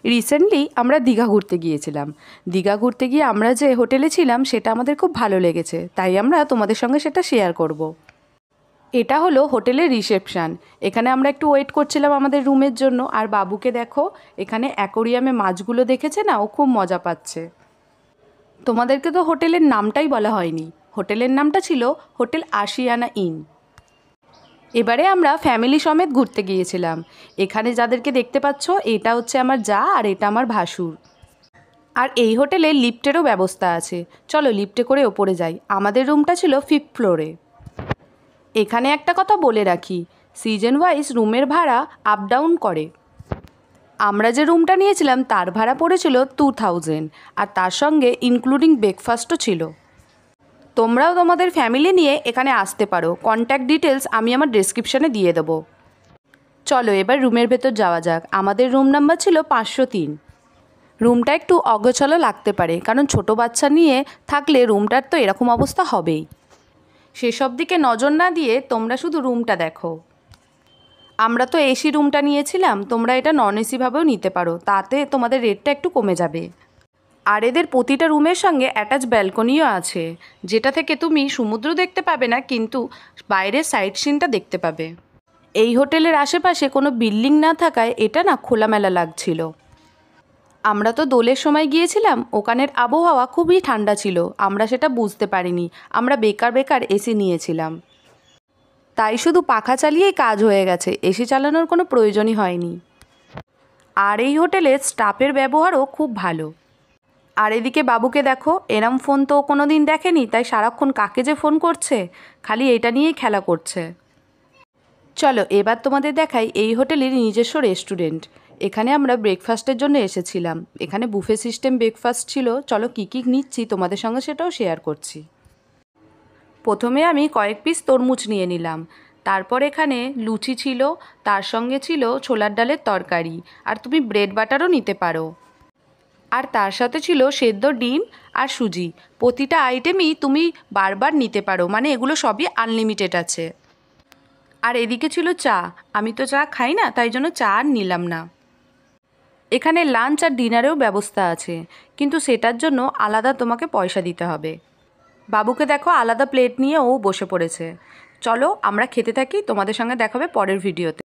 Recently আমরা দীঘা ঘুরতে গিয়েছিলাম। দীঘা ঘুরতে গিয়ে আমরা যে হোটেলে ছিলাম সেটা আমাদের খুব ভালো লেগেছে, তাই আমরা তোমাদের সঙ্গে সেটা শেয়ার করব। এটা হলো হোটেলের রিসেপশান। এখানে আমরা একটু ওয়েট করছিলাম আমাদের রুমের জন্য। আর বাবুকে দেখো, এখানে অ্যাকোরিয়ামে মাছগুলো দেখেছে না, ও খুব মজা পাচ্ছে। তোমাদেরকে তো হোটেলের নামটাই বলা হয়নি। হোটেলের নামটা ছিল হোটেল আশিয়ানা ইন। এবারে আমরা ফ্যামিলি সমেত ঘুরতে গিয়েছিলাম। এখানে যাদেরকে দেখতে পাচ্ছ, এটা হচ্ছে আমার জা আর এটা আমার ভাসুর। আর এই হোটেলে লিফটেরও ব্যবস্থা আছে। চলো লিফটে করে ওপরে যাই। আমাদের রুমটা ছিল 5th ফ্লোরে। এখানে একটা কথা বলে রাখি, সিজন ওয়াইজ রুমের ভাড়া আপ ডাউন করে। আমরা যে রুমটা নিয়েছিলাম তার ভাড়া পড়েছিল 2000, আর তার সঙ্গে ইনক্লুডিং ব্রেকফাস্টও ছিল। তোমরাও তোমাদের ফ্যামিলি নিয়ে এখানে আসতে পারো। কন্ট্যাক্ট ডিটেলস আমি আমার ডেসক্রিপশানে দিয়ে দেবো। চলো এবার রুমের ভেতর যাওয়া যাক। আমাদের রুম নাম্বার ছিল 503। রুমটা একটু অগোছালো লাগতে পারে, কারণ ছোট বাচ্চা নিয়ে থাকলে রুমটার তো এরকম অবস্থা হবেই। সেসব দিকে নজর না দিয়ে তোমরা শুধু রুমটা দেখো। আমরা তো এসি রুমটা নিয়েছিলাম, তোমরা এটা নন এসিভাবেও নিতে পারো, তাতে তোমাদের রেটটা একটু কমে যাবে। আর এদের প্রতিটা রুমের সঙ্গে অ্যাটাচ ব্যালকনিও আছে, যেটা থেকে তুমি সমুদ্র দেখতে পাবে না, কিন্তু বাইরের সাইট সিনটা দেখতে পাবে। এই হোটেলের আশেপাশে কোনো বিল্ডিং না থাকায় এটা না খোলামেলা লাগছিল। আমরা তো দোলের সময় গিয়েছিলাম, ওখানের আবহাওয়া খুবই ঠান্ডা ছিল, আমরা সেটা বুঝতে পারিনি। আমরা বেকার এসি নিয়েছিলাম, তাই শুধু পাখা চালিয়েই কাজ হয়ে গেছে, এসি চালানোর কোনো প্রয়োজনই হয়নি। আর এই হোটেলের স্টাফের ব্যবহারও খুব ভালো। আর এদিকে বাবুকে দেখো, এরম ফোন তো কোনো দিন দেখেনি, তাই সারাক্ষণ কাকে যে ফোন করছে, খালি এটা নিয়েই খেলা করছে। চলো এবার তোমাদের দেখাই এই হোটেলের নিজস্ব রেস্টুরেন্ট। এখানে আমরা ব্রেকফাস্টের জন্য এসেছিলাম। এখানে বুফে সিস্টেম ব্রেকফাস্ট ছিল। চলো কী কী নিচ্ছি তোমাদের সঙ্গে সেটাও শেয়ার করছি। প্রথমে আমি কয়েক পিস তরমুজ নিয়ে নিলাম। তারপর এখানে লুচি ছিল, তার সঙ্গে ছিল ছোলার ডালের তরকারি, আর তুমি ব্রেড বাটারও নিতে পারো। আর তার সাথে ছিল সেদ্ধ ডিম আর সুজি। প্রতিটা আইটেমই তুমি বারবার নিতে পারো, মানে এগুলো সবই আনলিমিটেড আছে। আর এদিকে ছিল চা। আমি তো চা খাই না, তাই জন্য চা আর নিলাম না। এখানে লাঞ্চ আর ডিনারেও ব্যবস্থা আছে, কিন্তু সেটার জন্য আলাদা তোমাকে পয়সা দিতে হবে। বাবুকে দেখো আলাদা প্লেট নিয়ে ও বসে পড়েছে। চলো আমরা খেতে থাকি, তোমাদের সঙ্গে দেখা হবে পরের ভিডিওতে।